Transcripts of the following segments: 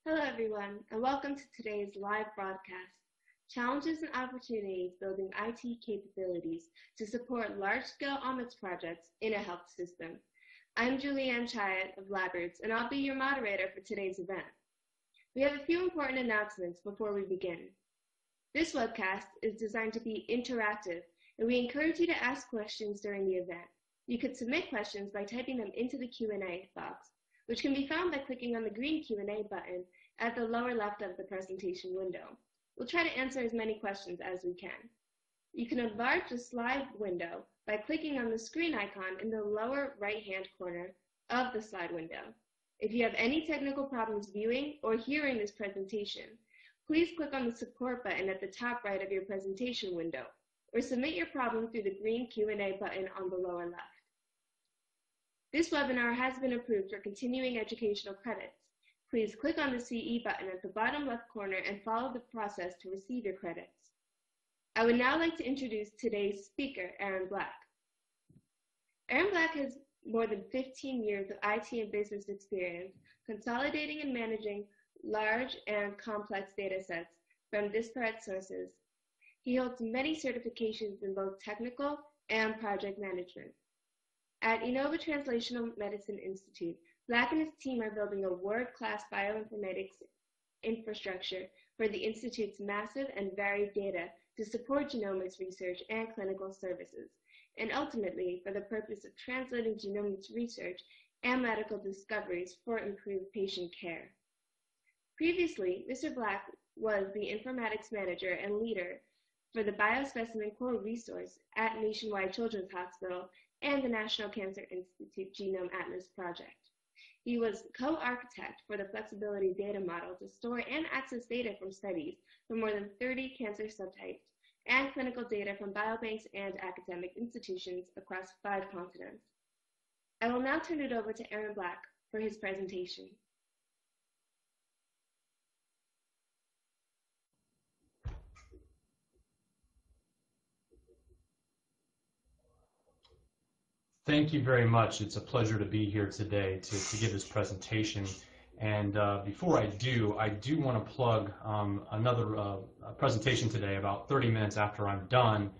Hello everyone, and welcome to today's live broadcast, Challenges and Opportunities Building IT Capabilities to Support Large-Scale Omics Projects in a Health System. I'm Julianne Chiat of LabRoots, and I'll be your moderator for today's event. We have a few important announcements before we begin. This webcast is designed to be interactive, and we encourage you to ask questions during the event. You could submit questions by typing them into the Q&A box, which can be found by clicking on the green Q&A button at the lower left of the presentation window. We'll try to answer as many questions as we can. You can enlarge the slide window by clicking on the screen icon in the lower right-hand corner of the slide window. If you have any technical problems viewing or hearing this presentation, please click on the support button at the top right of your presentation window, or submit your problem through the green Q&A button on the lower left. This webinar has been approved for continuing educational credits. Please click on the CE button at the bottom left corner and follow the process to receive your credits. I would now like to introduce today's speaker, Aaronblack. Aaronblack has more than 15 years of IT and business experience consolidating and managing large and complex data sets from disparate sources. He holds many certifications in both technical and project management. At Inova Translational Medicine Institute, Black and his team are building a world-class bioinformatics infrastructure for the Institute's massive and varied data to support genomics research and clinical services, and ultimately for the purpose of translating genomics research and medical discoveries for improved patient care. Previously, Mr. Black was the informatics manager and leader for the Biospecimen Core resource at Nationwide Children's Hospital and the National Cancer Institute Genome Atlas Project. He was co-architect for the flexibility data model to store and access data from studies from more than 30 cancer subtypes and clinical data from biobanks and academic institutions across 5 continents. I will now turn it over to Aaronblack for his presentation. Thank you very much. It's a pleasure to be here today to give this presentation. And before I do want to plug another presentation today. About 30 minutes after I'm done,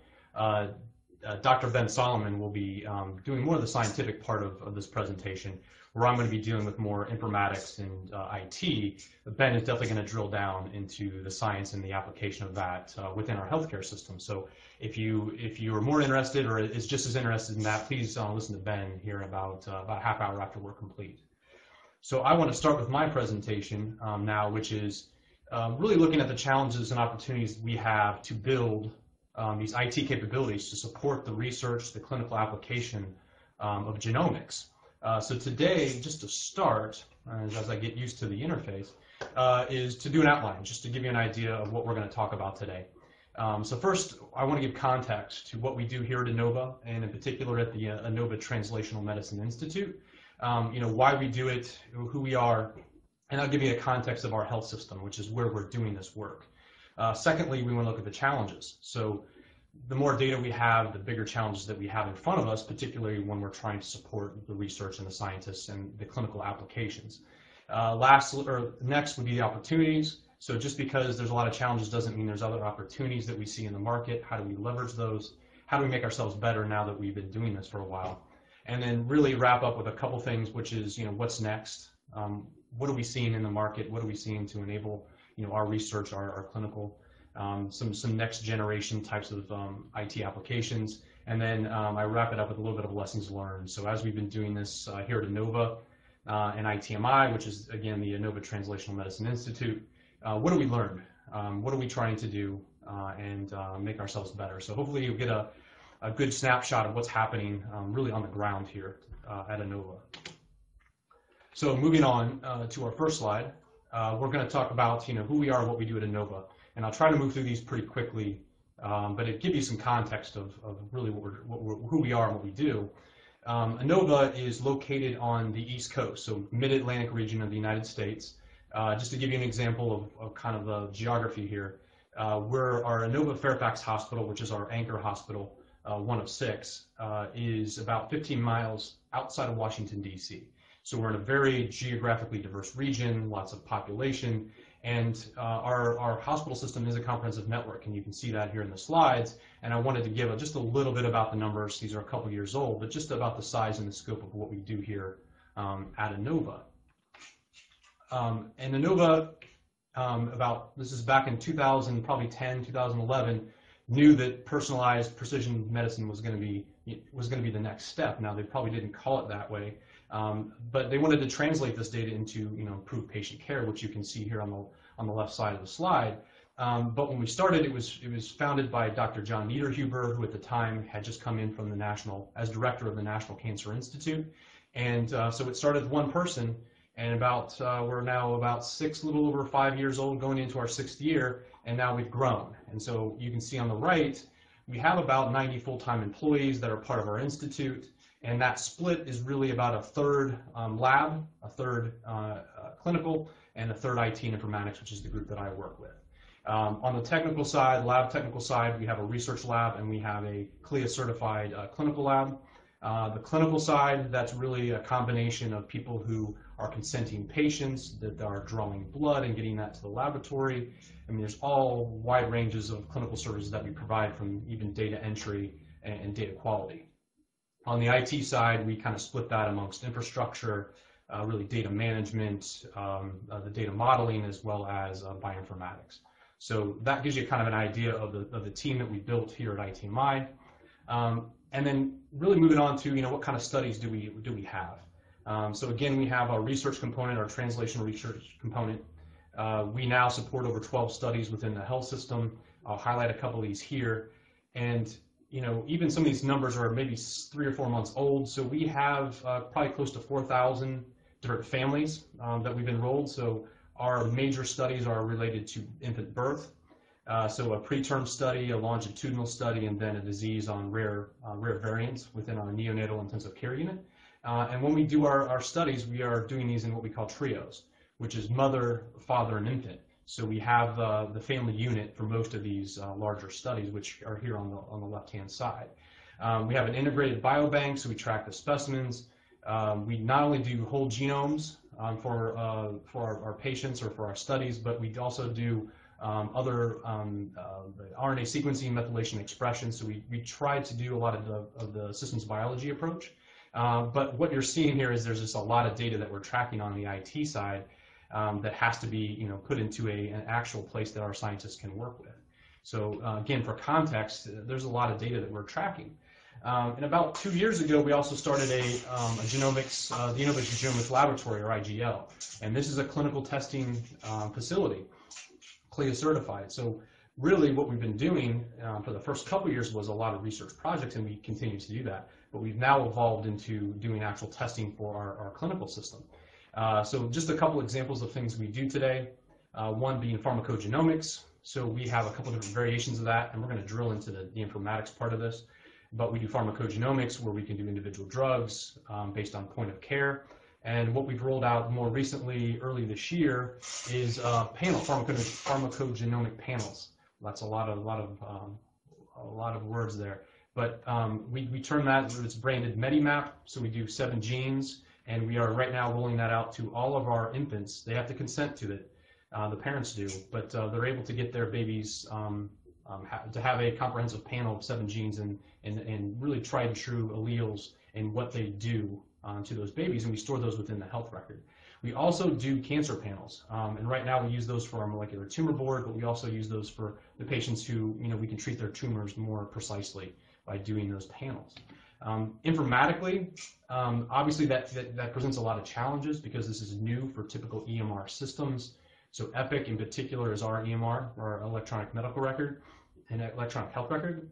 Dr. Ben Solomon will be doing more of the scientific part of this presentation, where I'm going to be dealing with more informatics and IT. But Ben is definitely going to drill down into the science and the application of that within our healthcare system. So if you are more interested or is just as interested in that, please listen to Ben here about a half hour after we're complete. So I want to start with my presentation now, which is really looking at the challenges and opportunities we have to build these IT capabilities to support the research, the clinical application of genomics. So today, just to start, as I get used to the interface, is to do an outline, just to give you an idea of what we're going to talk about today. So first, I want to give context to what we do here at Inova, and in particular at the Inova Translational Medicine Institute. Why we do it, who we are, and I'll give you a context of our health system, which is where we're doing this work. Secondly, we want to look at the challenges. So the more data we have, the bigger challenges that we have in front of us, particularly when we're trying to support the research and the scientists and the clinical applications. Next would be the opportunities. So just because there's a lot of challenges doesn't mean there's other opportunities that we see in the market. How do we leverage those? How do we make ourselves better now that we've been doing this for a while? And then really wrap up with a couple things, which is, what's next? What are we seeing in the market? What are we seeing to enable, our research, our clinical, some next generation types of IT applications. And then I wrap it up with a little bit of lessons learned. So as we've been doing this here at Inova and ITMI, which is again the Inova Translational Medicine Institute, what have we learned? What are we trying to do and make ourselves better? So hopefully you'll get a good snapshot of what's happening really on the ground here at Inova. So moving on to our first slide, we're going to talk about who we are, what we do at Inova, and I'll try to move through these pretty quickly, but it gives you some context of really who we are and what we do. Inova is located on the East Coast, so mid-Atlantic region of the United States. Just to give you an example of kind of the geography here, we're our Inova Fairfax Hospital, which is our anchor hospital, one of 6, is about 15 miles outside of Washington, D.C. So we're in a very geographically diverse region, lots of population, and our hospital system is a comprehensive network, and you can see that here in the slides. And I wanted to give just a little bit about the numbers. These are a couple years old, but just about the size and the scope of what we do here at Inova. And Inova, this is back in 2000, probably 10, 2011, knew that personalized precision medicine was going to be the next step. Now, they probably didn't call it that way, but they wanted to translate this data into improved patient care, which you can see here on the left side of the slide. But when we started, it was founded by Dr. John Niederhuber, who at the time had just come in from as director of the National Cancer Institute, and so it started with one person. And we're now about a little over 5 years old, going into our 6th year, and now we've grown. And so you can see on the right, we have about 90 full-time employees that are part of our institute, and that split is really about a third lab, a third clinical, and a third IT and informatics, which is the group that I work with. On the technical side, lab technical side, we have a research lab and we have a CLIA-certified clinical lab. The clinical side, that's really a combination of people who are consenting patients, that are drawing blood and getting that to the laboratory. I mean, there's all wide ranges of clinical services that we provide, from even data entry and data quality. On the IT side, we kind of split that amongst infrastructure, really data management, the data modeling, as well as bioinformatics. So that gives you kind of an idea of the team that we built here at ITMI. And then really moving on to, what kind of studies do we have? So again, we have our research component, our translational research component. We now support over 12 studies within the health system. I'll highlight a couple of these here. And even some of these numbers are maybe 3 or 4 months old. So we have probably close to 4,000 different families that we've enrolled. So our major studies are related to infant birth. So a preterm study, a longitudinal study, and then a disease on rare variants within our neonatal intensive care unit. And when we do our studies, we are doing these in what we call trios, which is mother, father, and infant. So we have the family unit for most of these larger studies, which are here on the left-hand side. We have an integrated biobank, so we track the specimens. We not only do whole genomes for our patients or for our studies, but we also do other RNA sequencing, methylation, expression. So we try to do a lot of the systems biology approach. But what you're seeing here is there's just a lot of data that we're tracking on the IT side that has to be put into an actual place that our scientists can work with. So again, for context, there's a lot of data that we're tracking. And about 2 years ago, we also started a genomics, the Inova Genomics Laboratory, or IGL. And this is a clinical testing facility, CLIA certified. So really what we've been doing for the first couple years was a lot of research projects, and we continue to do that. But we've now evolved into doing actual testing for our clinical system. So just a couple examples of things we do today. One being pharmacogenomics. So we have a couple different variations of that, and we're going to drill into the informatics part of this. But we do pharmacogenomics, where we can do individual drugs based on point of care. And what we've rolled out more recently, early this year, is pharmacogenomic panels. That's a lot of words there. But we term that, it's branded MediMap. So we do 7 genes, and we are right now rolling that out to all of our infants. They have to consent to it. The parents do, but they're able to get their babies to have a comprehensive panel of 7 genes and really tried and true alleles and what they do to those babies, and we store those within the health record. We also do cancer panels, and right now we use those for our molecular tumor board, but we also use those for the patients who, we can treat their tumors more precisely by doing those panels. Informatically, obviously that presents a lot of challenges because this is new for typical EMR systems. So EPIC in particular is our EMR, our electronic medical record, and electronic health record.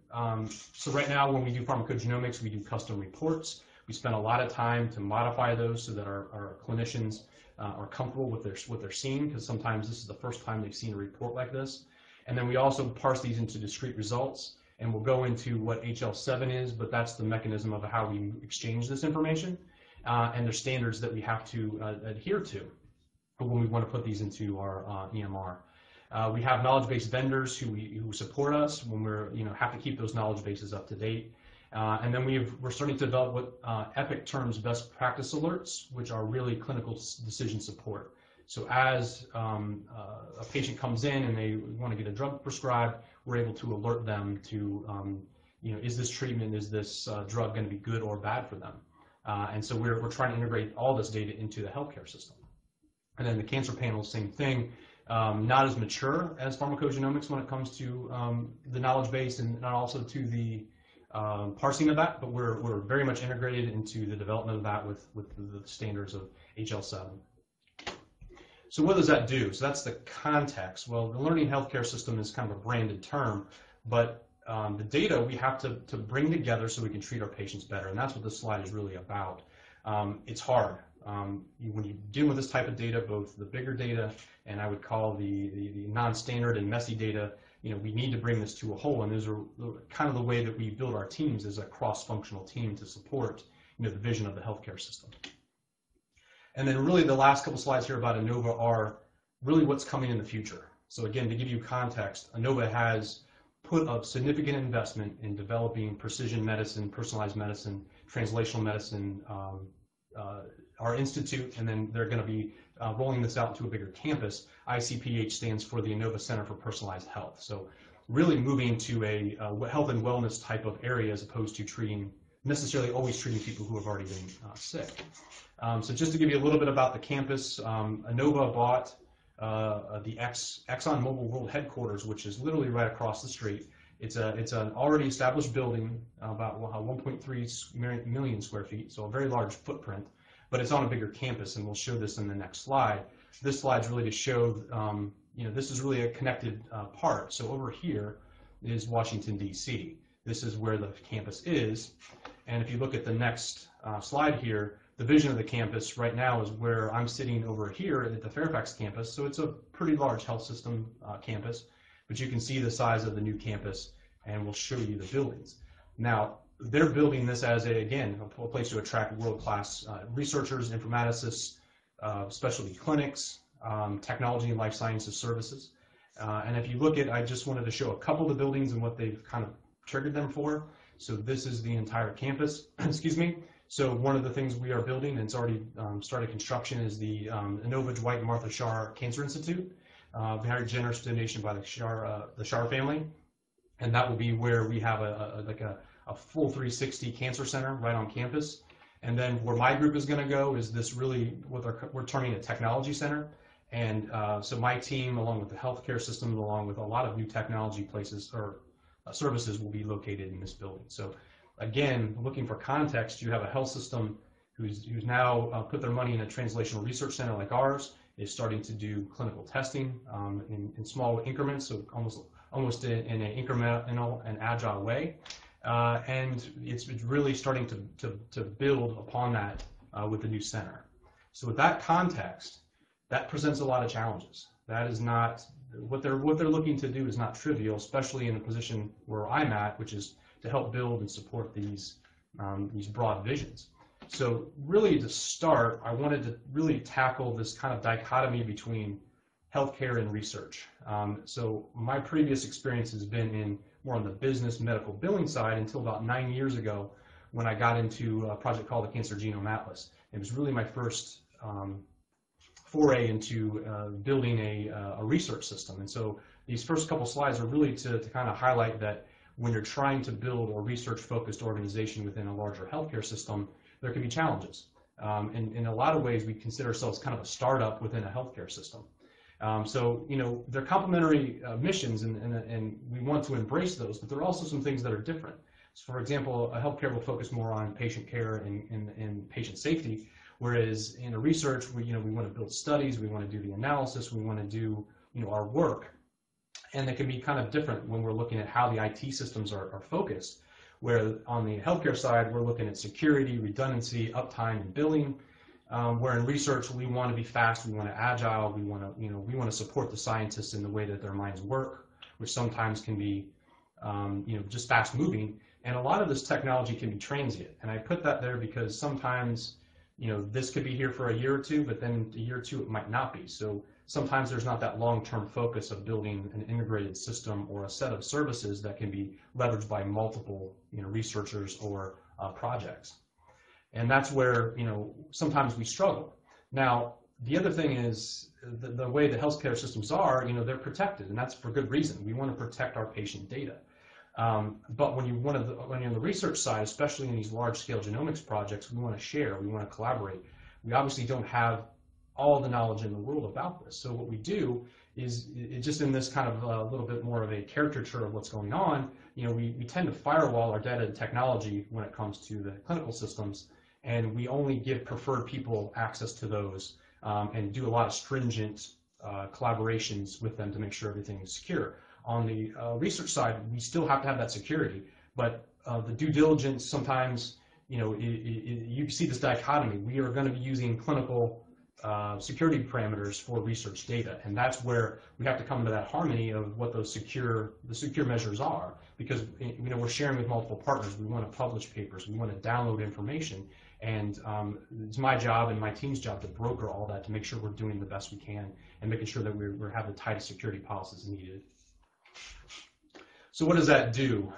So right now when we do pharmacogenomics, we do custom reports. We spend a lot of time to modify those so that our clinicians are comfortable with what they're seeing, because sometimes this is the first time they've seen a report like this. And then we also parse these into discrete results, and we'll go into what HL7 is, but that's the mechanism of how we exchange this information, and there's standards that we have to adhere to when we want to put these into our EMR. We have knowledge base vendors who support us when we're have to keep those knowledge bases up to date. And then we're starting to develop what EPIC terms best practice alerts, which are really clinical decision support. So as a patient comes in and they want to get a drug prescribed, we're able to alert them to, is this treatment, is this drug going to be good or bad for them? And so we're trying to integrate all this data into the healthcare system. And then the cancer panel, same thing. Not as mature as pharmacogenomics when it comes to the knowledge base and also to the parsing of that, but we're very much integrated into the development of that with the standards of HL7. So what does that do? So that's the context. Well, the learning healthcare system is kind of a branded term, but the data we have to bring together so we can treat our patients better, and that's what this slide is really about. It's hard. When you deal with this type of data, both the bigger data and I would call the non-standard and messy data, we need to bring this to a whole, and those are kind of the way that we build our teams as a cross-functional team to support the vision of the healthcare system. And then really the last couple slides here about Inova are really what's coming in the future. So again, to give you context, Inova has put a significant investment in developing precision medicine, personalized medicine, translational medicine, our institute, and then they're going to be rolling this out to a bigger campus. ICPH stands for the Inova Center for Personalized Health. So really moving to a health and wellness type of area as opposed to necessarily always treating people who have already been sick. So just to give you a little bit about the campus, Inova bought the ExxonMobil World Headquarters, which is literally right across the street. It's an already established building, about 1.3 million square feet, so a very large footprint, but it's on a bigger campus, and we'll show this in the next slide. This slide is really to show, this is really a connected part. So over here is Washington, D.C. This is where the campus is, and if you look at the next slide here, the vision of the campus right now is where I'm sitting over here at the Fairfax campus, so it's a pretty large health system campus, but you can see the size of the new campus, and we'll show you the buildings. Now, they're building this as, a place to attract world-class researchers, informaticists, specialty clinics, technology and life sciences services. And if you look at, I just wanted to show a couple of the buildings and what they've kind of triggered them for. So this is the entire campus, excuse me. So one of the things we are building, and it's already started construction, is the Inova Dwight and Martha Shar Cancer Institute. Very generous donation by the Shar family. And that will be where we have a full 360 cancer center right on campus. And then where my group is going to go is this really what we're terming a technology center. And so my team, along with the healthcare system, along with a lot of new technology places or services, will be located in this building. So again, looking for context, you have a health system who's now put their money in a translational research center like ours, is starting to do clinical testing in small increments, so almost in an incremental and agile way. And it's really starting to build upon that with the new center. So with that context, that presents a lot of challenges. That is not, what they're looking to do is not trivial, especially in a position where I'm at, which is to help build and support these broad visions. So really to start, I wanted to really tackle this kind of dichotomy between healthcare and research. So my previous experience has been more on the business medical billing side until about 9 years ago when I got into a project called the Cancer Genome Atlas. It was really my first foray into building a research system. And so these first couple slides are really to kind of highlight that when you're trying to build a research-focused organization within a larger healthcare system, there can be challenges. And in a lot of ways, we consider ourselves kind of a startup within a healthcare system. So, they're complementary missions, and we want to embrace those, but there are also some things that are different. So for example, a healthcare will focus more on patient care and patient safety, whereas in a research, we want to build studies, we want to do the analysis, we want to do, our work. And they can be kind of different when we're looking at how the IT systems are focused, where on the healthcare side, we're looking at security, redundancy, uptime, and billing. Where in research, we want to be fast, we want to agile, we want to support the scientists in the way that their minds work, which sometimes can be, just fast moving. And a lot of this technology can be transient. And I put that there because sometimes, this could be here for a year or two, but then a year or two it might not be. So sometimes there's not that long-term focus of building an integrated system or a set of services that can be leveraged by multiple researchers or projects. And that's where sometimes we struggle. Now, the other thing is the way the healthcare systems are, they're protected, and that's for good reason. We want to protect our patient data. But when you're on the research side, especially in these large-scale genomics projects, we want to share, we want to collaborate. We obviously don't have all the knowledge in the world about this. So what we do is, just in this kind of a little bit more of a caricature of what's going on, we tend to firewall our data and technology when it comes to the clinical systems, and we only give preferred people access to those and do a lot of stringent collaborations with them to make sure everything is secure. On the research side, we still have to have that security, but the due diligence sometimes, you see this dichotomy. We are going to be using clinical security parameters for research data, and that's where we have to come to that harmony of what the secure measures are, because we're sharing with multiple partners. We want to publish papers, we want to download information, and it's my job and my team's job to broker all that to make sure we're doing the best we can and making sure that we have the tightest security policies needed. So what does that do?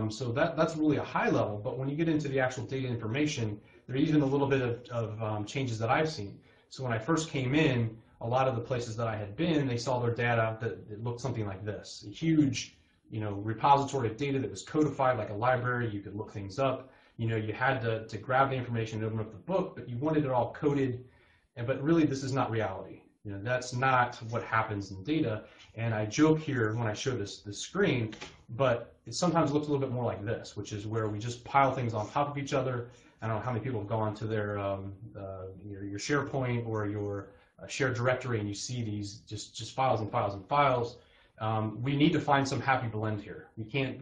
So that's really a high level, but when you get into the actual data information, there are even a little bit of changes that I've seen. So when I first came in, a lot of the places that I had been, they saw their data that it looked something like this: a huge, repository of data that was codified like a library. You could look things up. You had to grab the information and open up the book, but you wanted it all coded. But really, this is not reality. That's not what happens in data. And I joke here when I show this screen, but it sometimes looks a little bit more like this, which is where we just pile things on top of each other. I don't know how many people have gone to their your SharePoint or your shared directory, and you see these just files and files and files. We need to find some happy blend here.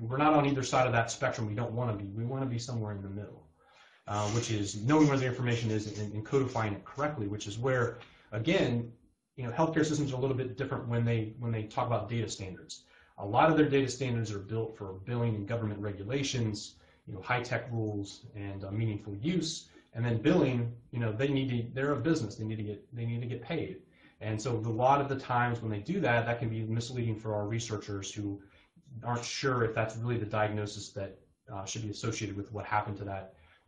We're not on either side of that spectrum. We don't want to be. We want to be somewhere in the middle, which is knowing where the information is and codifying it correctly, which is where, again, healthcare systems are a little bit different when they talk about data standards. A lot of their data standards are built for billing and government regulations, high-tech rules and meaningful use. And then billing, they're a business. They need to get paid. And so a lot of the times when they do that, that can be misleading for our researchers who aren't sure if that's really the diagnosis that should be associated with what happened to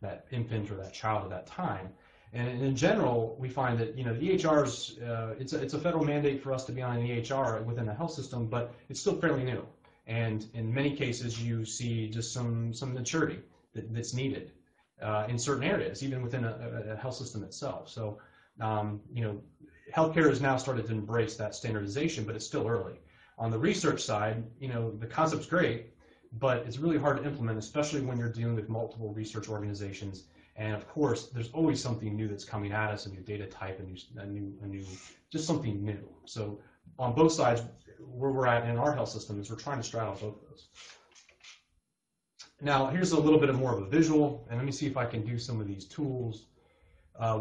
that infant or that child at that time. And in general, we find that the EHRs, it's a federal mandate for us to be on an EHR within the health system, but it's still fairly new. And in many cases, you see just some maturity that's needed in certain areas, even within a health system itself. So, healthcare has now started to embrace that standardization, but it's still early. On the research side, the concept's great, but it's really hard to implement, especially when you're dealing with multiple research organizations. And of course, there's always something new that's coming at us, a new data type, a new, just something new. So on both sides, where we're at in our health system is we're trying to straddle both of those. Now, here's a little bit more of a visual, and let me see if I can do some of these tools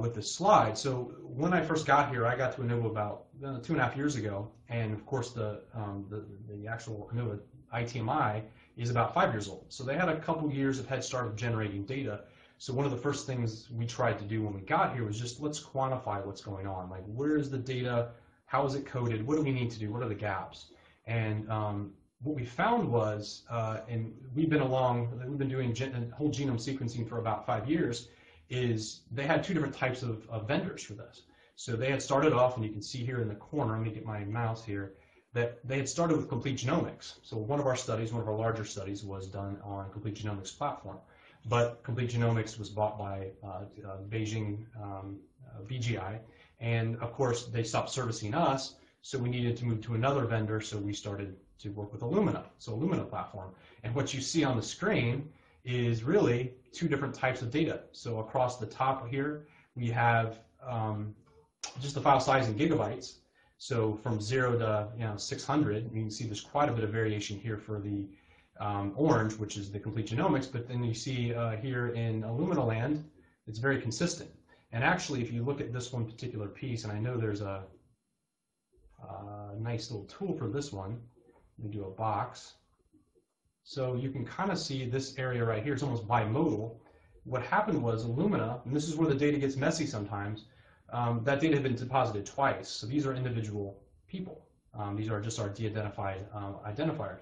with this slide. So when I first got here, I got to Inova about 2.5 years ago, and of course the actual Inova ITMI is about 5 years old. So they had a couple years of head start of generating data. So one of the first things we tried to do when we got here was just let's quantify what's going on. Like, where is the data? How is it coded? What do we need to do? What are the gaps? And what we found was, and we've been doing whole genome sequencing for about 5 years, is they had two different types of vendors for this. So they had started off, and you can see here in the corner, let me get my mouse here, that they had started with complete genomics. So one of our larger studies was done on complete genomics platform. But complete genomics was bought by Beijing BGI, and of course they stopped servicing us, so we needed to move to another vendor, so we started to work with Illumina, so Illumina platform. And what you see on the screen is really two different types of data. So across the top here, we have just the file size in gigabytes. So from 0 to 600, you can see there's quite a bit of variation here for the orange, which is the complete genomics, but then you see here in Illumina land, it's very consistent. And actually, if you look at this one particular piece, and I know there's a nice little tool for this one, let me do a box. So you can kind of see this area right here, it's almost bimodal. What happened was Illumina, and this is where the data gets messy sometimes, that data had been deposited twice. So these are individual people. These are just our de-identified identifiers.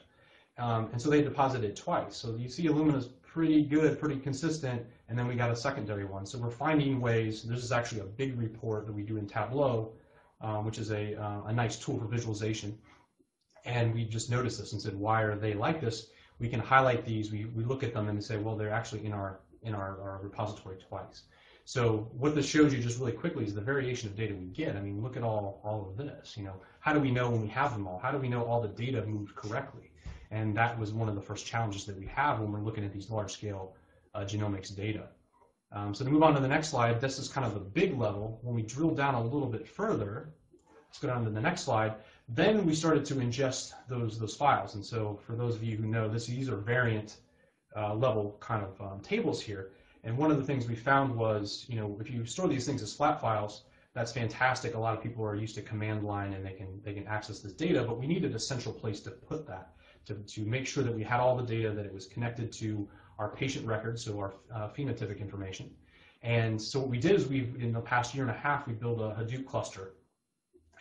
And so they deposited it twice. So you see Illumina's pretty good, pretty consistent, and then we got a secondary one. So we're finding ways. This is actually a big report that we do in Tableau, which is a nice tool for visualization. And we just noticed this and said, why are they like this? We can highlight these. We look at them and say, well, they're actually in our repository twice. So what this shows you just really quickly is the variation of data we get. I mean, look at all of this. You know, how do we know when we have them all? How do we know all the data moved correctly? And that was one of the first challenges that we have when we're looking at these large-scale genomics data. So to move on to the next slide, this is kind of the big level. When we drill down a little bit further, let's go down to the next slide. Then we started to ingest those files. And so for those of you who know, these are variant level kind of tables here. And one of the things we found was, you know, if you store these things as flat files, that's fantastic. A lot of people are used to command line and they can access this data, but we needed a central place to put that, to make sure that we had all the data, that it was connected to our patient records, so our phenotypic information. And so what we did is in the past year and a half, we built a Hadoop cluster,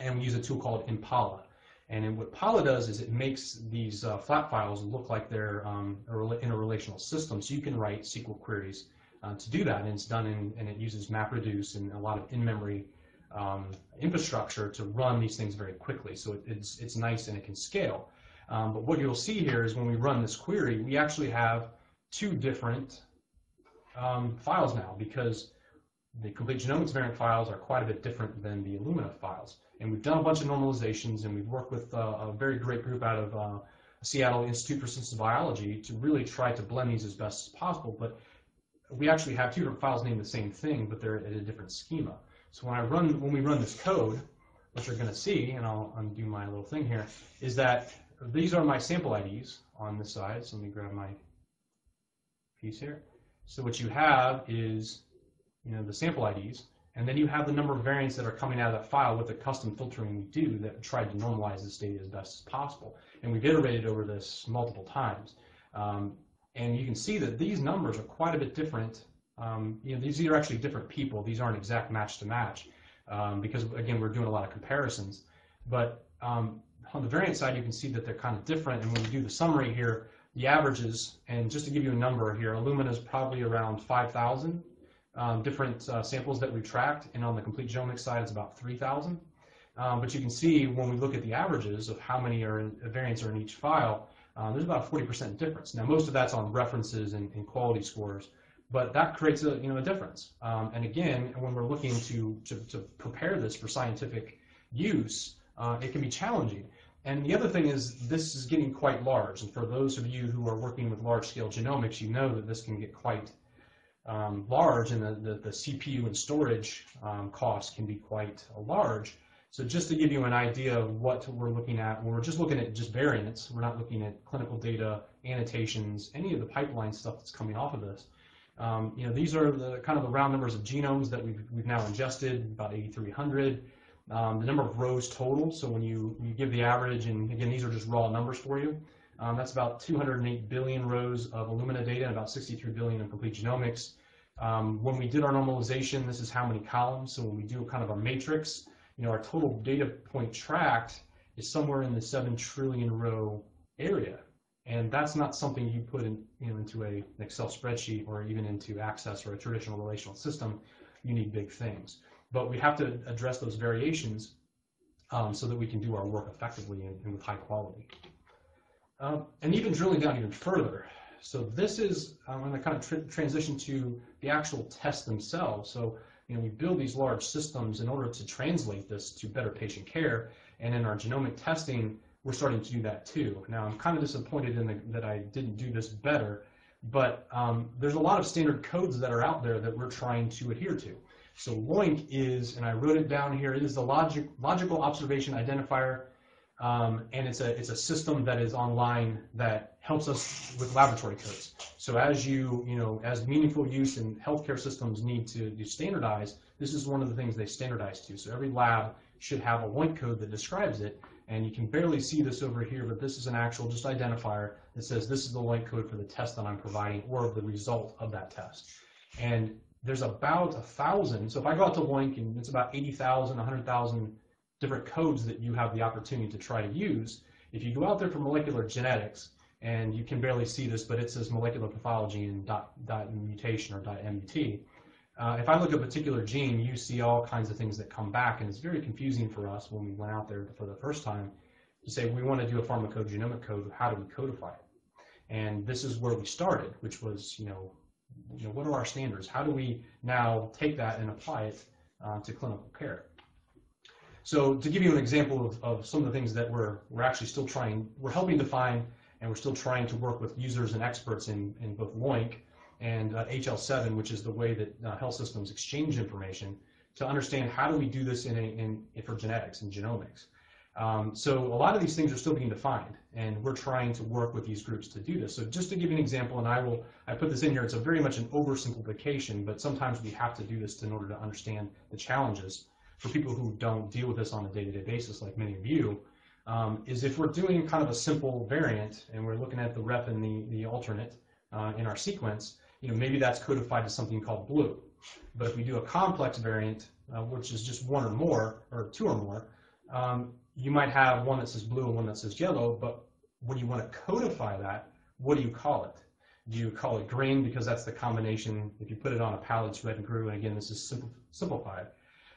and we use a tool called Impala. And what Impala does is it makes these flat files look like they're in a relational system, so you can write SQL queries to do that, and it's done and it uses MapReduce and a lot of in-memory infrastructure to run these things very quickly. So it's nice and it can scale. But what you'll see here is when we run this query, we actually have two different files now, because the complete genomics variant files are quite a bit different than the Illumina files. And we've done a bunch of normalizations, and we've worked with a very great group out of Seattle Institute for Systems Biology to really try to blend these as best as possible. But we actually have two different files named the same thing, but they're in a different schema. So when we run this code, what you're going to see, and I'll undo my little thing here, is that these are my sample IDs on this side. So let me grab my piece here. So what you have is, you know, the sample IDs, and then you have the number of variants that are coming out of that file with the custom filtering we do that tried to normalize this data as best as possible. And we've iterated over this multiple times. And you can see that these numbers are quite a bit different. You know, these are actually different people. These aren't exact match to match because, again, we're doing a lot of comparisons. But on the variant side, you can see that they're kind of different. And when we do the summary here, the averages, and just to give you a number here, Illumina is probably around 5,000 different samples that we've tracked. And on the complete genomics side, it's about 3,000. But you can see when we look at the averages of how many variants are in each file, there's about a 40% difference. Now, most of that's on references and quality scores, but that creates a difference. And again, when we're looking to prepare this for scientific use, it can be challenging. And the other thing is this is getting quite large. And for those of you who are working with large-scale genomics, you know that this can get quite large, and the CPU and storage costs can be quite large. So just to give you an idea of what we're looking at, when we're just looking at just variants, we're not looking at clinical data, annotations, any of the pipeline stuff that's coming off of this. You know, these are the kind of the round numbers of genomes that we've now ingested, about 8,300. The number of rows total, so when you give the average, and again, these are just raw numbers for you, that's about 208 billion rows of Illumina data and about 63 billion in complete genomics. When we did our normalization, this is how many columns. So when we do kind of a matrix, you know, our total data point tracked is somewhere in the 7 trillion row area. And that's not something you put in, into an Excel spreadsheet or even into Access or a traditional relational system. You need big things. But we have to address those variations so that we can do our work effectively and with high quality. And even drilling down even further. So this is, I'm going to kind of transition to the actual tests themselves. So, you know, we build these large systems in order to translate this to better patient care. And in our genomic testing, we're starting to do that too. Now, I'm kind of disappointed that I didn't do this better, but there's a lot of standard codes that are out there that we're trying to adhere to. So LOINC is, and I wrote it down here, it is the logical observation identifier, and it's a system that is online that helps us with laboratory codes. So as as meaningful use in healthcare systems need to standardize, this is one of the things they standardize to. So every lab should have a LOINC code that describes it, and you can barely see this over here, but this is an actual just identifier that says this is the LOINC code for the test that I'm providing or the result of that test. And there's about 1,000. So if I go out to LOINC, and it's about 80,000, 100,000 different codes that you have the opportunity to try to use. If you go out there for molecular genetics, and you can barely see this, but it says molecular pathology and dot mutation or .mut. If I look at a particular gene, you see all kinds of things that come back, and it's very confusing for us when we went out there for the first time to say we want to do a pharmacogenomic code. How do we codify it? And this is where we started, which was, what are our standards? How do we now take that and apply it to clinical care? So to give you an example of some of the things that we're actually still we're helping define, and we're still trying to work with users and experts in both LOINC and HL7, which is the way that health systems exchange information, to understand how do we do this for genetics and genomics. So a lot of these things are still being defined, and we're trying to work with these groups to do this. So just to give you an example, and I put this in here, it's very much an oversimplification, but sometimes we have to do this in order to understand the challenges for people who don't deal with this on a day-to-day basis, like many of you. Is if we're doing kind of a simple variant and we're looking at the rep and the alternate in our sequence, maybe that's codified to something called blue. But if we do a complex variant, which is just one or more, or two or more, you might have one that says blue and one that says yellow, but when you want to codify that, what do you call it? Do you call it green because that's the combination? If you put it on a palette, it's red and blue, and again, this is simplified.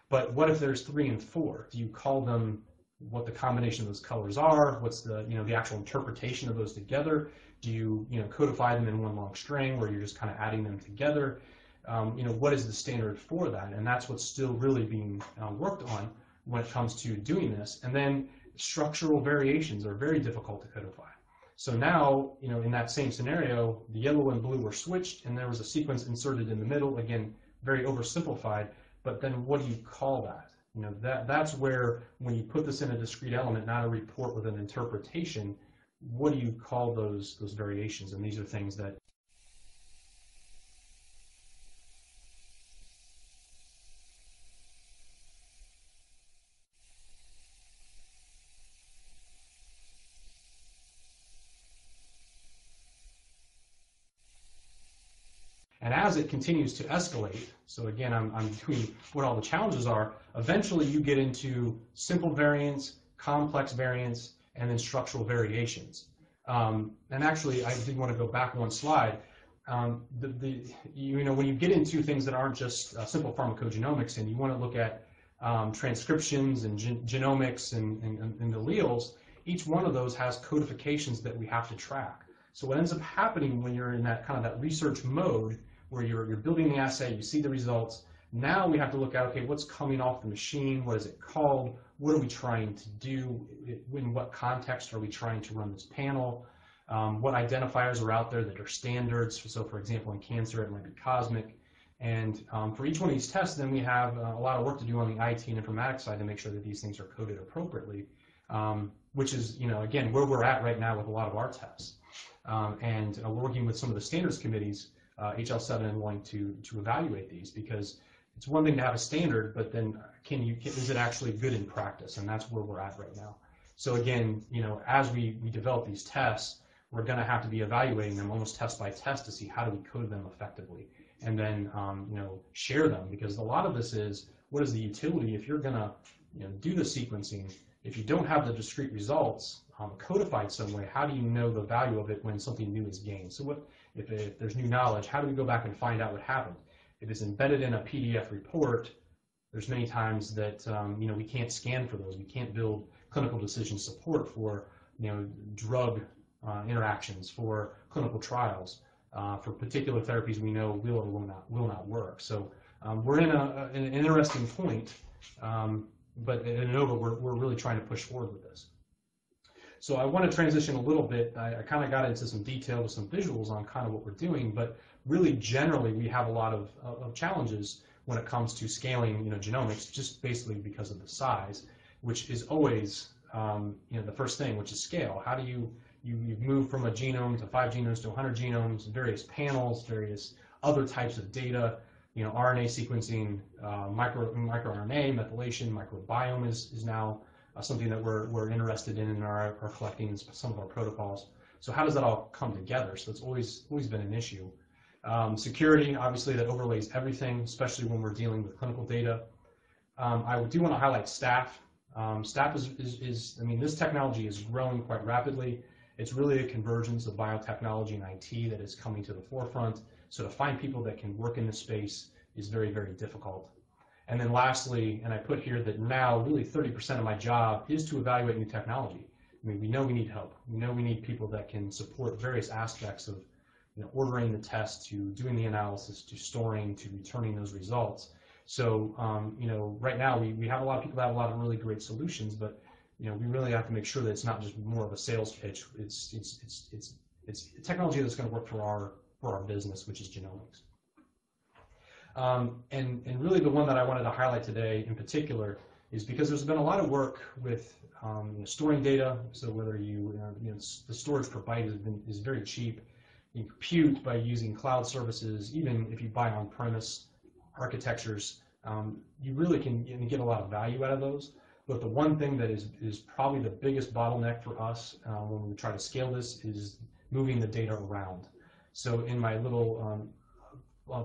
But what if there's 3 and 4? Do you call them what the combination of those colors are? What's the the actual interpretation of those together? Do you codify them in one long string where you're just kind of adding them together? What is the standard for that? And that's what's still really being worked on when it comes to doing this. And then structural variations are very difficult to codify. So now, in that same scenario, the yellow and blue were switched, and there was a sequence inserted in the middle. Again, very oversimplified. But then, what do you call that? That's where, when you put this in a discrete element, not a report with an interpretation, what do you call those variations? And these are things that and as it continues to escalate, so again, I'm between what all the challenges are, eventually you get into simple variants, complex variants, and then structural variations. And actually, I did want to go back one slide. When you get into things that aren't just simple pharmacogenomics, and you want to look at transcriptions and genomics and alleles, each one of those has codifications that we have to track. So what ends up happening when you're in that kind of that research mode, where you're building the assay, you see the results, now we have to look at, okay, what's coming off the machine, what is it called, what are we trying to do, in what context are we trying to run this panel, what identifiers are out there that are standards. So for example, in cancer, it might be cosmic. And for each one of these tests, then we have a lot of work to do on the IT and informatics side to make sure that these things are coded appropriately, which is, again, where we're at right now with a lot of our tests. And we're working with some of the standards committees, HL7 and LOINC, to evaluate these, because it's one thing to have a standard, but then is it actually good in practice? And that's where we're at right now. So again, as we develop these tests, we're going to have to be evaluating them almost test by test to see how do we code them effectively, and then share them, because a lot of this is, what is the utility if you're going to do the sequencing? If you don't have the discrete results codified some way, how do you know the value of it when something new is gained? So if there's new knowledge, how do we go back and find out what happened? If it's embedded in a PDF report, there's many times that we can't scan for those. We can't build clinical decision support for drug interactions, for clinical trials, for particular therapies we know will or will not work. So we're in an interesting point, but at Inova we're really trying to push forward with this. So I want to transition a little bit. I kind of got into some detail with some visuals on kind of what we're doing, but really generally we have a lot of challenges when it comes to scaling genomics, just basically because of the size, which is always the first thing, which is scale. How do you've moved from a genome to 5 genomes to 100 genomes, various panels, various other types of data, RNA sequencing, microRNA, methylation, microbiome is now something that we're interested in our collecting in some of our protocols. So how does that all come together? So it's always been an issue. Security, obviously, that overlays everything, especially when we're dealing with clinical data. I do want to highlight staff. STAP I mean, this technology is growing quite rapidly. It's really a convergence of biotechnology and IT that is coming to the forefront. So to find people that can work in this space is very, very difficult. And then lastly, and I put here that now really 30% of my job is to evaluate new technology. I mean, we know we need help. We know we need people that can support various aspects of ordering the test, to doing the analysis, to storing, to returning those results. So, right now we have a lot of people that have a lot of really great solutions, but we really have to make sure that it's not just more of a sales pitch. It's technology that's going to work for our business, which is genomics. And really the one that I wanted to highlight today in particular is because there's been a lot of work with storing data. So whether the storage per byte is very cheap. You compute by using cloud services. Even if you buy on-premise architectures, you really can get a lot of value out of those. But the one thing that is probably the biggest bottleneck for us when we try to scale this is moving the data around. So in my little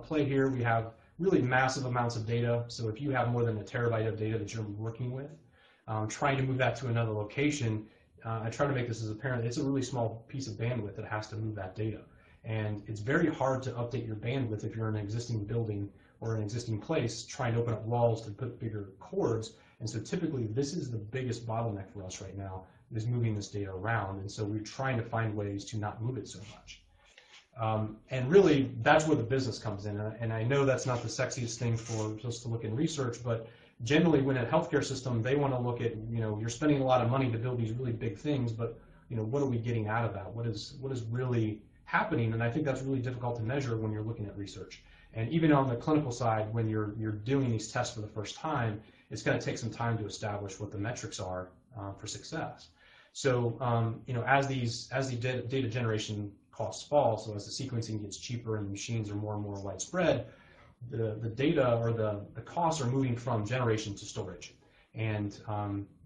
play here, we have really massive amounts of data. So if you have more than a terabyte of data that you're working with, trying to move that to another location, I try to make this as apparent. It's a really small piece of bandwidth that has to move that data. And it's very hard to update your bandwidth if you're in an existing building or an existing place trying to open up walls to put bigger cords. And so typically this is the biggest bottleneck for us right now, is moving this data around. And so we're trying to find ways to not move it so much. And really, that's where the business comes in. And I know that's not the sexiest thing for just to look in research, but generally when a healthcare system, they want to look at, you're spending a lot of money to build these really big things, but what are we getting out of that? What is really happening? And I think that's really difficult to measure when you're looking at research. And even on the clinical side, when you're doing these tests for the first time, it's going to take some time to establish what the metrics are for success. So, as the data generation costs fall, so as the sequencing gets cheaper and the machines are more and more widespread, the data or the costs are moving from generation to storage. And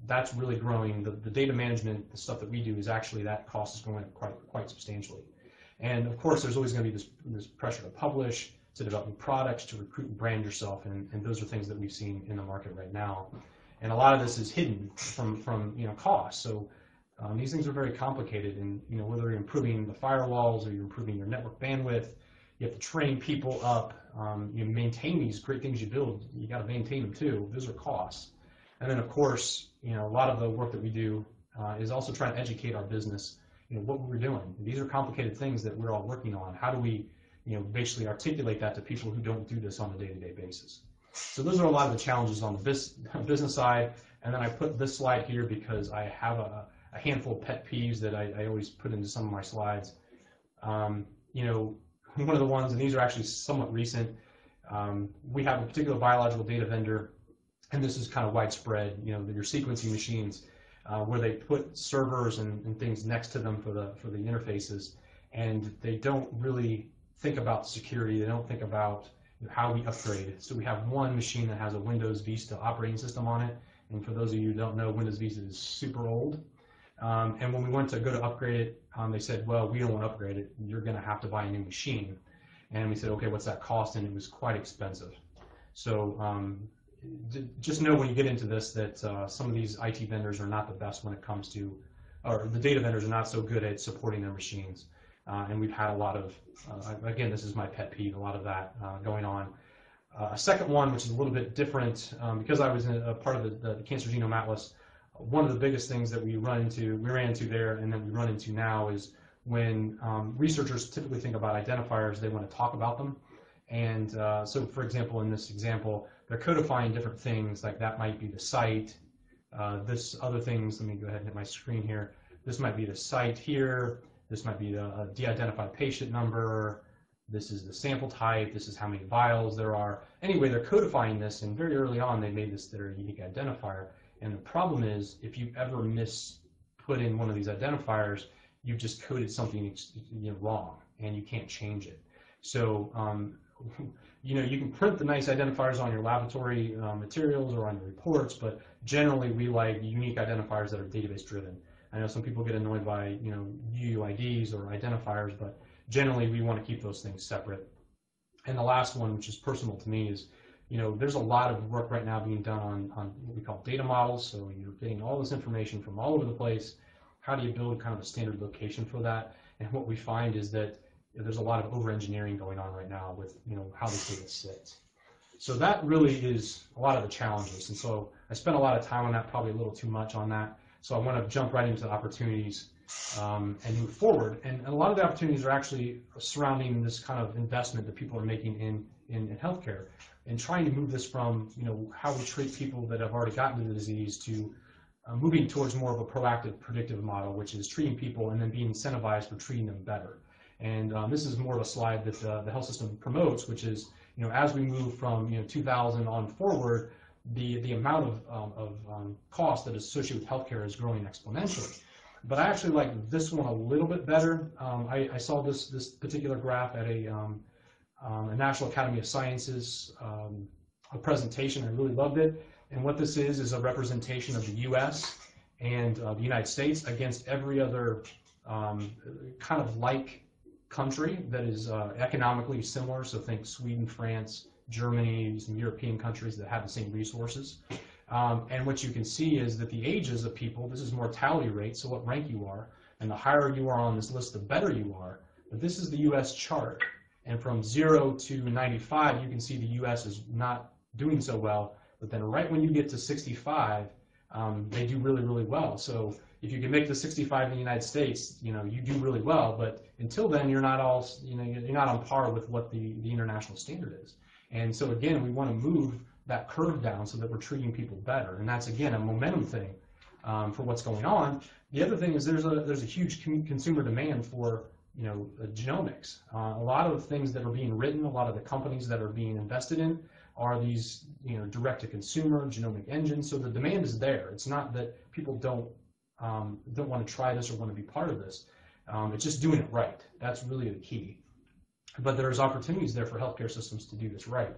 that's really growing. The data management, the stuff that we do, is actually, that cost is going up quite substantially. And of course, there's always going to be this pressure to publish, to develop new products, to recruit and brand yourself, and those are things that we've seen in the market right now. And a lot of this is hidden from cost. So these things are very complicated, and whether you're improving the firewalls or you're improving your network bandwidth, you have to train people up. You maintain these great things you build. You got to maintain them too. Those are costs. And then of course, a lot of the work that we do is also trying to educate our business. What we're doing. These are complicated things that we're all working on. How do we, basically articulate that to people who don't do this on a day-to-day basis? So those are a lot of the challenges on the business side. And then I put this slide here because I have a handful of pet peeves that I always put into some of my slides. One of the ones, and these are actually somewhat recent, we have a particular biological data vendor, and this is kind of widespread, your sequencing machines, where they put servers and things next to them for the interfaces, and they don't really think about security. They don't think about how we upgrade. So we have one machine that has a Windows Vista operating system on it, and for those of you who don't know, Windows Vista is super old. And when we went to go to upgrade it, they said, well, we don't want to upgrade it. You're going to have to buy a new machine. And we said, okay, what's that cost? And it was quite expensive. So just know when you get into this that some of these IT vendors are not the best when it comes to, or the data vendors are not so good at supporting their machines. And we've had a lot of, again, this is my pet peeve, a lot of that going on. A second one, which is a little bit different, because I was a part of the Cancer Genome Atlas, one of the biggest things that we ran into there, and then we run into now, is when researchers typically think about identifiers, they want to talk about them. And so, for example, in this example, they're codifying different things, like that might be the site. This other things, let me go ahead and hit my screen here. This might be the site here. This might be the de-identified patient number. This is the sample type. This is how many vials there are. Anyway, they're codifying this, and very early on, they made this their unique identifier. And the problem is, if you ever put in one of these identifiers, you've just coded something wrong, and you can't change it. So, you can print the nice identifiers on your laboratory materials or on your reports, but generally we like unique identifiers that are database driven. I know some people get annoyed by UUIDs or identifiers, but generally we want to keep those things separate. And the last one, which is personal to me, is there's a lot of work right now being done on what we call data models. So you're getting all this information from all over the place. How do you build kind of a standard location for that? And what we find is that there's a lot of over-engineering going on right now with how this data sits. So that really is a lot of the challenges. And so I spent a lot of time on that, probably a little too much on that. So I want to jump right into the opportunities and move forward. And a lot of the opportunities are actually surrounding this kind of investment that people are making in healthcare and trying to move this from how we treat people that have already gotten the disease to moving towards more of a proactive, predictive model, which is treating people and then being incentivized for treating them better. And this is more of a slide that the health system promotes, which is as we move from 2000 on forward, the amount of cost that is associated with healthcare is growing exponentially. But I actually like this one a little bit better. I saw this particular graph at a National Academy of Sciences a presentation. I really loved it. And what this is a representation of the U.S. and the United States against every other kind of like country that is economically similar. So think Sweden, France, Germany, some European countries that have the same resources. And what you can see is that the ages of people, this is mortality rate, so what rank you are, and the higher you are on this list, the better you are. But this is the U.S. chart. And from 0 to 95, you can see the U.S. is not doing so well. But then right when you get to 65, they do really, really well. So if you can make the 65 in the United States, you do really well. But until then, you're not you're not on par with what the international standard is. And so again, we want to move that curve down so that we're treating people better. And that's again a momentum thing for what's going on. The other thing is there's a huge consumer demand for genomics. A lot of things that are being written, a lot of the companies that are being invested in are these direct-to-consumer genomic engines. So the demand is there. It's not that people don't want to try this or want to be part of this. It's just doing it right. That's really the key. But there's opportunities there for healthcare systems to do this right.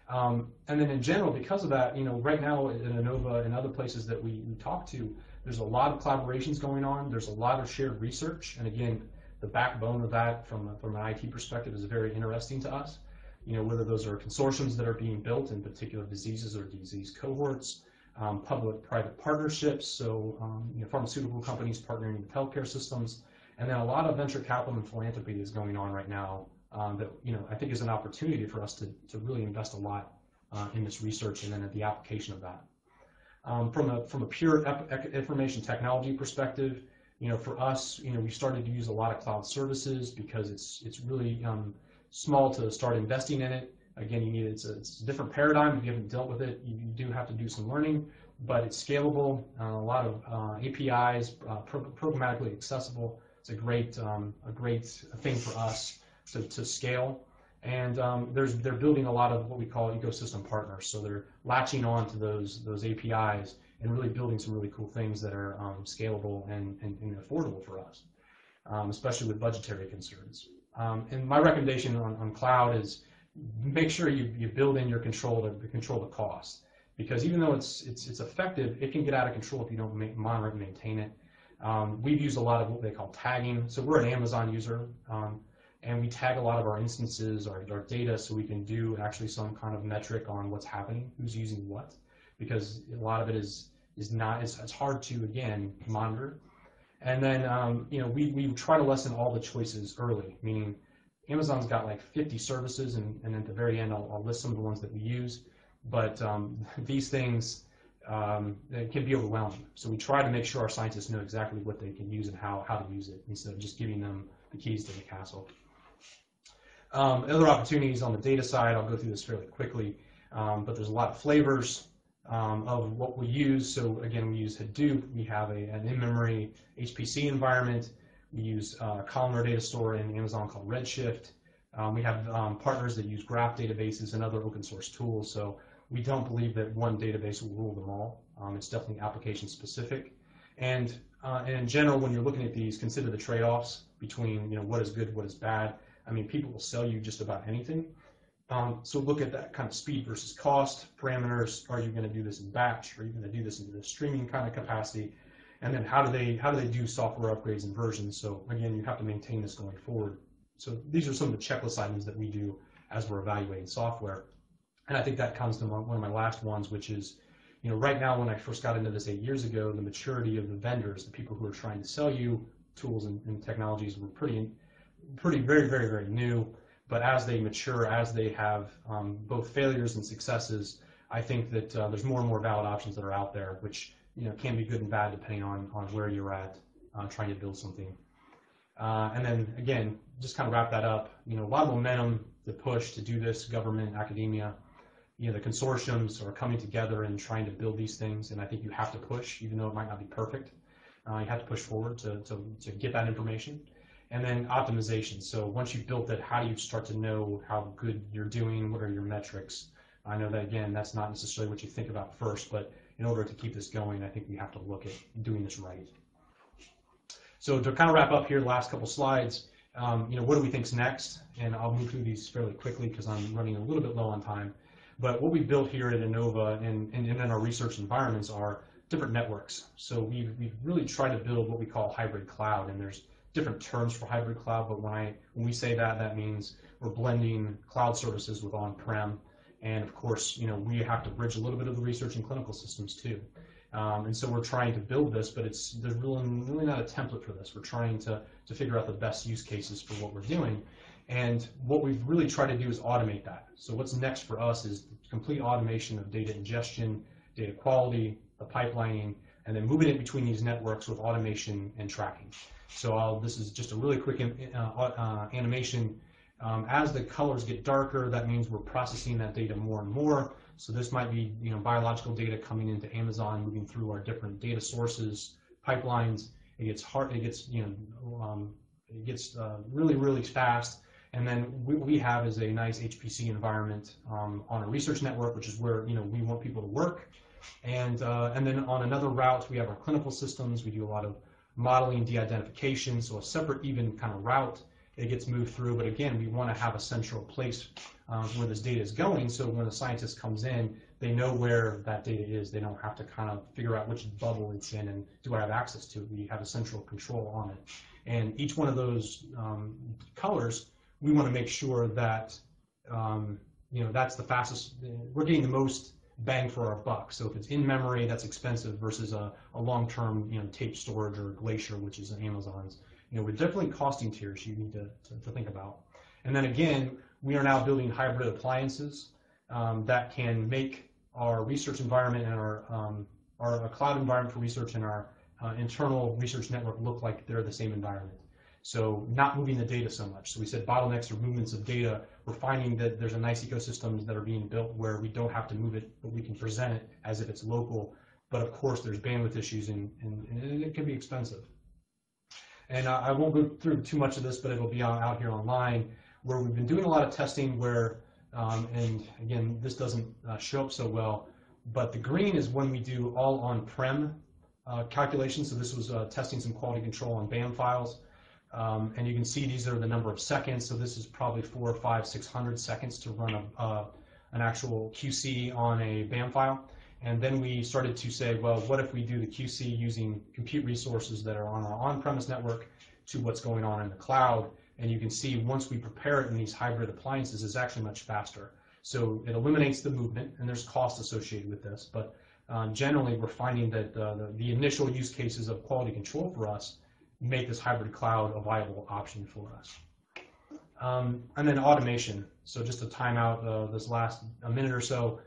And then in general, because of that, right now at Inova and other places that we talk to, there's a lot of collaborations going on. There's a lot of shared research. And again, the backbone of that from an IT perspective is very interesting to us. Whether those are consortiums that are being built in particular diseases or disease cohorts, public-private partnerships, so pharmaceutical companies partnering with healthcare systems, and then a lot of venture capital and philanthropy is going on right now that I think is an opportunity for us to really invest a lot in this research and then at the application of that. From a pure information technology perspective, for us, we started to use a lot of cloud services because it's really small to start investing in it. Again, it's a different paradigm. If you haven't dealt with it, you do have to do some learning, but it's scalable. A lot of APIs, programmatically accessible. It's a great thing for us to scale. And they're building a lot of what we call ecosystem partners. So they're latching on to those APIs and really building some really cool things that are scalable and affordable for us, especially with budgetary concerns. And my recommendation on cloud is make sure you build in your control the cost, because even though it's effective, it can get out of control if you don't monitor and maintain it. We've used a lot of what they call tagging. So we're an Amazon user, and we tag a lot of our instances, our data, so we can do actually some kind of metric on what's happening, who's using what, because a lot of it is not, it's hard to, again, monitor. And then, we try to lessen all the choices early, meaning Amazon's got like 50 services, and at the very end, I'll list some of the ones that we use. But these things it can be overwhelming. So we try to make sure our scientists know exactly what they can use and how to use it, instead of just giving them the keys to the castle. Other opportunities on the data side, I'll go through this fairly quickly, but there's a lot of flavors of what we use. So again, we use Hadoop. We have an in-memory HPC environment. We use a columnar data store in Amazon called Redshift. We have partners that use graph databases and other open source tools. So we don't believe that one database will rule them all. It's definitely application specific. And in general, when you're looking at these, consider the trade-offs between what is good, what is bad. I mean, people will sell you just about anything. So look at that kind of speed versus cost parameters. Are you going to do this in batch? Are you going to do this in the streaming kind of capacity? And then how do they do software upgrades and versions? So again, you have to maintain this going forward. So these are some of the checklist items that we do as we're evaluating software. And I think that comes to one of my last ones, which is, right now, when I first got into this 8 years ago, the maturity of the vendors, the people who are trying to sell you tools and technologies were pretty very, very, very new. But as they mature, as they have both failures and successes, I think that there's more and more valid options that are out there, which can be good and bad depending on where you're at trying to build something. And then again, just kind of wrap that up. A lot of momentum, the push to do this, government, academia. The consortiums are coming together and trying to build these things, and I think you have to push, even though it might not be perfect. You have to push forward to get that information. And then optimization. So once you've built it, how do you start to know how good you're doing? What are your metrics? I know that, again, that's not necessarily what you think about first, but in order to keep this going, I think we have to look at doing this right. So to kind of wrap up here, the last couple slides, what do we think's next? And I'll move through these fairly quickly because I'm running a little bit low on time. But what we built here at Inova and in our research environments are different networks. So we've really tried to build what we call hybrid cloud, and there's different terms for hybrid cloud, but when we say that, that means we're blending cloud services with on-prem, and of course, we have to bridge a little bit of the research and clinical systems too. And so we're trying to build this, but there's really not a template for this. We're trying to figure out the best use cases for what we're doing. And what we've really tried to do is automate that. So what's next for us is complete automation of data ingestion, data quality, the pipelining, and then moving it between these networks with automation and tracking. So this is just a really quick animation. As the colors get darker, that means we're processing that data more and more. So this might be biological data coming into Amazon, moving through our different data sources, pipelines. It gets hard. It gets really, really fast. And then what we have is a nice HPC environment on a research network, which is where we want people to work. And then on another route, we have our clinical systems. We do a lot of modeling, de-identification, so a separate even kind of route it gets moved through. But again, we want to have a central place where this data is going, so when a scientist comes in, they know where that data is. They don't have to kind of figure out which bubble it's in and do I have access to it. We have a central control on it. And each one of those colors, we want to make sure that that's the fastest, we're getting the most bang for our buck. So if it's in memory, that's expensive versus a long-term tape storage or Glacier, which is Amazon's. We're definitely costing tiers you need to think about. And then again, we are now building hybrid appliances that can make our research environment and our cloud environment for research and our internal research network look like they're the same environment. So not moving the data so much. So we said bottlenecks or movements of data. We're finding that there's a nice ecosystems that are being built where we don't have to move it, but we can present it as if it's local. But of course, there's bandwidth issues and it can be expensive. And I won't go through too much of this, but it'll be out here online, where we've been doing a lot of testing where, and again, this doesn't show up so well, but the green is when we do all on-prem calculations. So this was testing some quality control on BAM files. And you can see these are the number of seconds. So this is probably 400, 500, 600 seconds to run an actual QC on a BAM file. And then we started to say, well, what if we do the QC using compute resources that are on our on-premise network to what's going on in the cloud? And you can see once we prepare it in these hybrid appliances, it's actually much faster. So it eliminates the movement, and there's cost associated with this. But generally, we're finding that the initial use cases of quality control for us make this hybrid cloud a viable option for us. And then automation. So just to time out this last minute or so,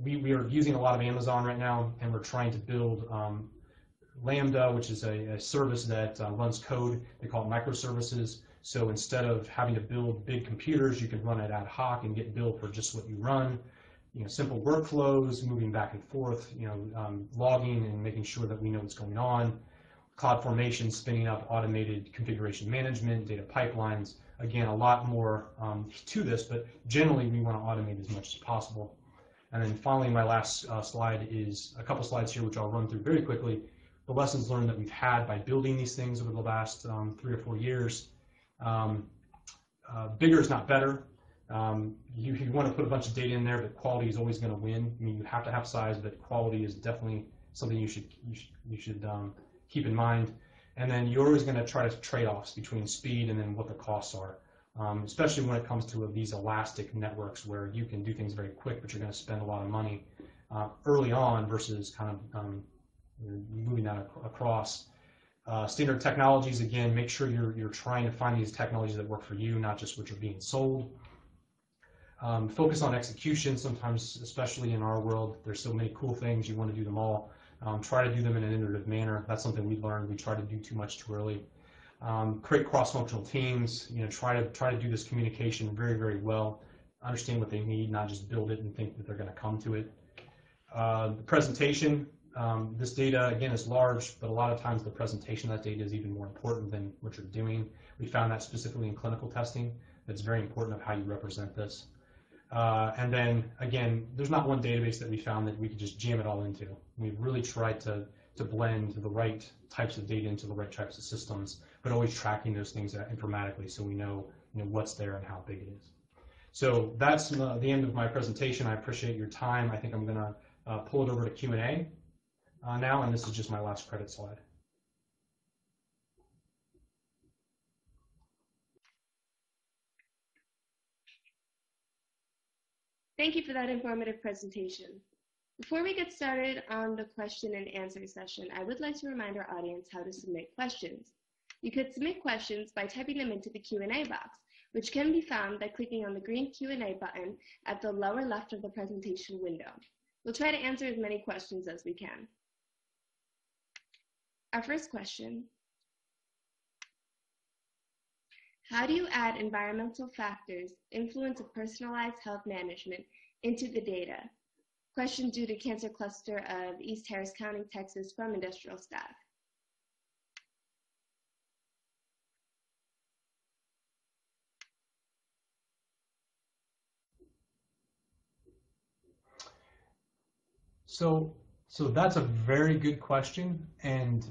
we are using a lot of Amazon right now, and we're trying to build Lambda, which is a service that runs code. They call it microservices. So instead of having to build big computers, you can run it ad hoc and get billed for just what you run. Simple workflows, moving back and forth, logging and making sure that we know what's going on. CloudFormation, spinning up automated configuration management, data pipelines. Again, a lot more to this, but generally we want to automate as much as possible. And then finally, my last slide is a couple slides here, which I'll run through very quickly. The lessons learned that we've had by building these things over the last 3 or 4 years. Bigger is not better. You want to put a bunch of data in there, but quality is always going to win. I mean, you have to have size, but quality is definitely something you should keep in mind. And then you're always going to try to trade-offs between speed and then what the costs are. especially when it comes to these elastic networks where you can do things very quick, but you're going to spend a lot of money early on versus kind of moving that across. Standard technologies, again, make sure you're trying to find these technologies that work for you, not just what you're being sold. Focus on execution. Sometimes, especially in our world, there's so many cool things, you want to do them all. Try to do them in an iterative manner. That's something we learned. We try to do too much too early. Create cross-functional teams. Try to do this communication very, very well. Understand what they need, not just build it and think that they're going to come to it. The presentation. This data, again, is large, but a lot of times the presentation of that data is even more important than what you're doing. We found that specifically in clinical testing. It's very important of how you represent this. And then, again, there's not one database that we found that we could just jam it all into. We've really tried to blend the right types of data into the right types of systems, but always tracking those things informatically so we know, what's there and how big it is. So that's the end of my presentation. I appreciate your time. I think I'm going to pull it over to Q&A now, and this is just my last credit slide. Thank you for that informative presentation. Before we get started on the question and answer session, I would like to remind our audience how to submit questions. You could submit questions by typing them into the Q&A box, which can be found by clicking on the green Q&A button at the lower left of the presentation window. We'll try to answer as many questions as we can. Our first question: how do you add environmental factors, influence of personalized health management into the data? Question due to Cancer Cluster of East Harris County, Texas, from industrial staff. So that's a very good question, and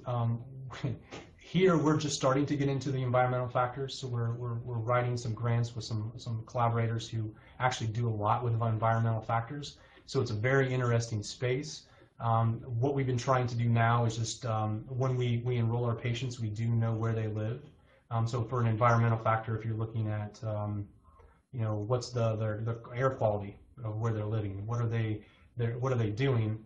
here we're just starting to get into the environmental factors. So we're writing some grants with some collaborators who actually do a lot with environmental factors. So it's a very interesting space. What we've been trying to do now is just when we enroll our patients, we do know where they live. So for an environmental factor, if you're looking at what's the air quality of where they're living, what are they doing?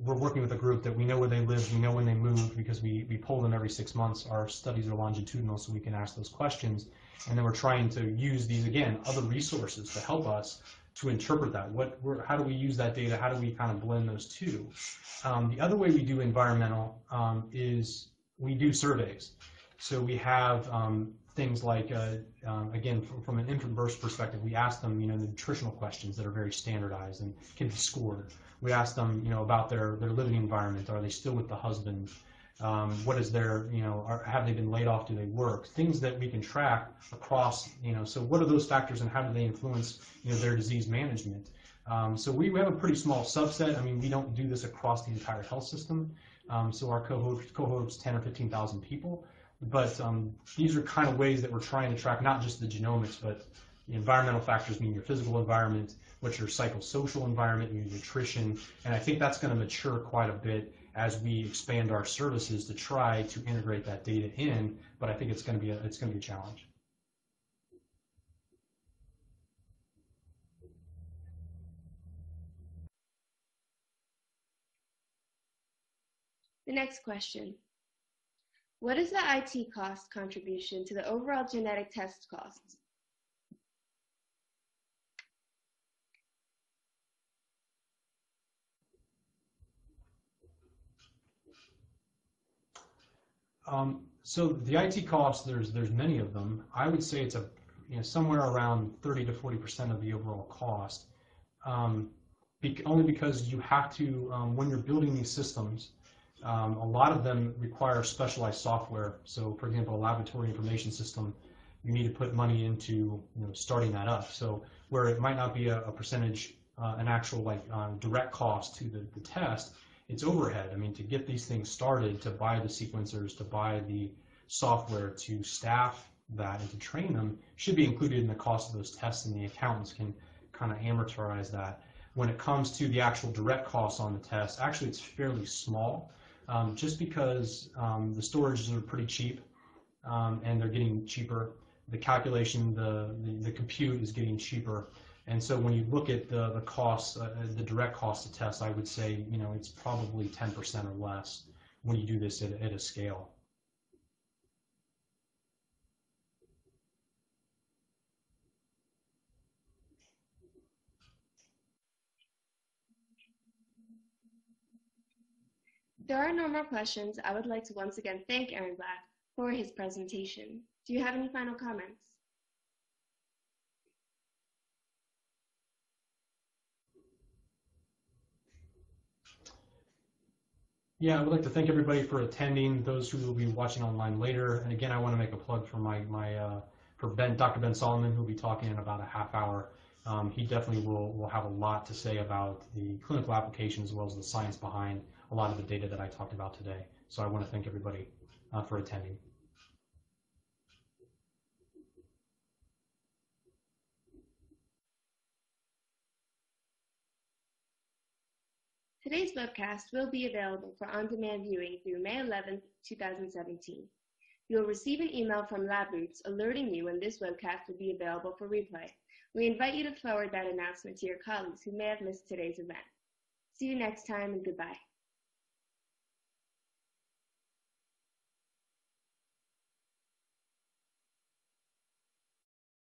We're working with a group that we know where they live, we know when they move, because we poll them every 6 months. Our studies are longitudinal, so we can ask those questions. And then we're trying to use these, again, other resources to help us to interpret that. How do we use that data? How do we kind of blend those two? The other way we do environmental is we do surveys. So we have things like, again, from an infant-birth perspective, we ask them, the nutritional questions that are very standardized and can be scored. We ask them, about their living environment. Are they still with the husband? What is their, have they been laid off? Do they work? Things that we can track across, so what are those factors and how do they influence, their disease management? So we have a pretty small subset. I mean, we don't do this across the entire health system. So our cohort's 10 or 15,000 people. But these are kind of ways that we're trying to track not just the genomics, but the environmental factors, meaning your physical environment, what's your psychosocial environment, your nutrition, and I think that's going to mature quite a bit as we expand our services to try to integrate that data in. But I think it's going to be a challenge. The next question: what is the IT cost contribution to the overall genetic test costs? So the IT costs, there's many of them. I would say it's somewhere around 30 to 40% of the overall cost. Only because you have to, when you're building these systems, a lot of them require specialized software. So, for example, a laboratory information system, you need to put money into starting that up. So where it might not be a percentage, an actual direct cost to the test, it's overhead. I mean, to get these things started, to buy the sequencers, to buy the software, to staff that, and to train them should be included in the cost of those tests, and the accountants can kind of amortize that. When it comes to the actual direct costs on the test, actually it's fairly small, just because the storages are pretty cheap, and they're getting cheaper. the calculation, the compute is getting cheaper. And so when you look at the costs, the direct cost to test, I would say, you know, it's probably 10% or less when you do this at a scale. There are no more questions. I would like to once again thank Aaronblack for his presentation. Do you have any final comments? Yeah, I would like to thank everybody for attending, those who will be watching online later. And again, I want to make a plug for Dr. Ben Solomon, who will be talking in about a half hour. He definitely will have a lot to say about the clinical application as well as the science behind a lot of the data that I talked about today. So I want to thank everybody for attending. Today's webcast will be available for on-demand viewing through May 11, 2017. You will receive an email from LabRoots alerting you when this webcast will be available for replay. We invite you to forward that announcement to your colleagues who may have missed today's event. See you next time, and goodbye.